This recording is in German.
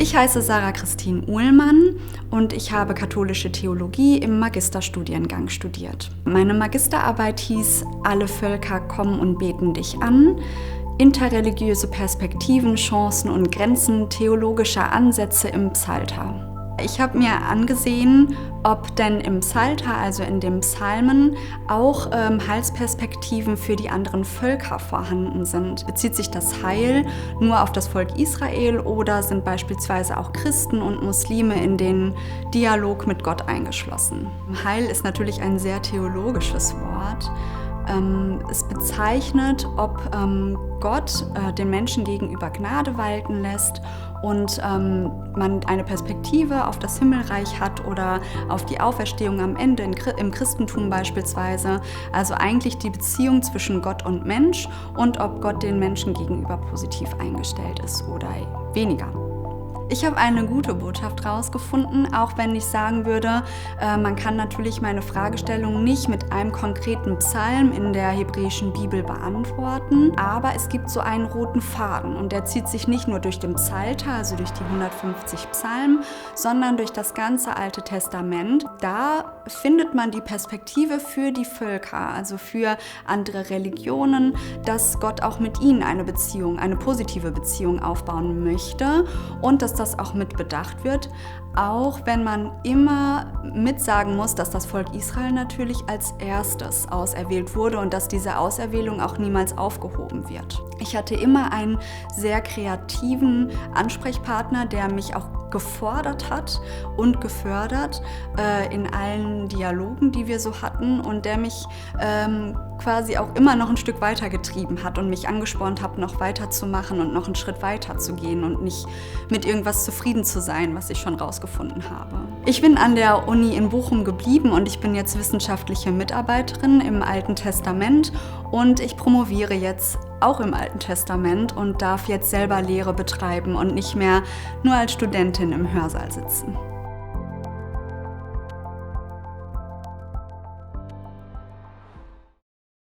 Ich heiße Sarah Christine Uhlmann und ich habe katholische Theologie im Magisterstudiengang studiert. Meine Magisterarbeit hieß Alle Völker kommen und beten dich an. Interreligiöse Perspektiven, Chancen und Grenzen theologischer Ansätze im Psalter. Ich habe mir angesehen, ob denn im Psalter, also in den Psalmen, auch Heilsperspektiven für die anderen Völker vorhanden sind. Bezieht sich das Heil nur auf das Volk Israel oder sind beispielsweise auch Christen und Muslime in den Dialog mit Gott eingeschlossen? Heil ist natürlich ein sehr theologisches Wort. Es bezeichnet, ob Gott den Menschen gegenüber Gnade walten lässt und man eine Perspektive auf das Himmelreich hat oder auf die Auferstehung am Ende im Christentum beispielsweise. Also eigentlich die Beziehung zwischen Gott und Mensch und ob Gott den Menschen gegenüber positiv eingestellt ist oder weniger. Ich habe eine gute Botschaft rausgefunden, auch wenn ich sagen würde, man kann natürlich meine Fragestellung nicht mit einem konkreten Psalm in der hebräischen Bibel beantworten, aber es gibt so einen roten Faden und der zieht sich nicht nur durch den Psalter, also durch die 150 Psalmen, sondern durch das ganze Alte Testament. Da findet man die Perspektive für die Völker, also für andere Religionen, dass Gott auch mit ihnen eine Beziehung, eine positive Beziehung aufbauen möchte und dass das auch mit bedacht wird, auch wenn man immer mitsagen muss, dass das Volk Israel natürlich als erstes auserwählt wurde und dass diese Auserwählung auch niemals aufgehoben wird. Ich hatte immer einen sehr kreativen Ansprechpartner, der mich auch gefordert hat und gefördert in allen Dialogen, die wir so hatten und der mich quasi auch immer noch ein Stück weiter getrieben hat und mich angespornt hat, noch weiterzumachen und noch einen Schritt weiter zu gehen und nicht mit irgendwas zufrieden zu sein, was ich schon rausgefunden habe. Ich bin an der Uni in Bochum geblieben und ich bin jetzt wissenschaftliche Mitarbeiterin im Alten Testament und ich promoviere jetzt auch im Alten Testament und darf jetzt selber Lehre betreiben und nicht mehr nur als Studentin im Hörsaal sitzen.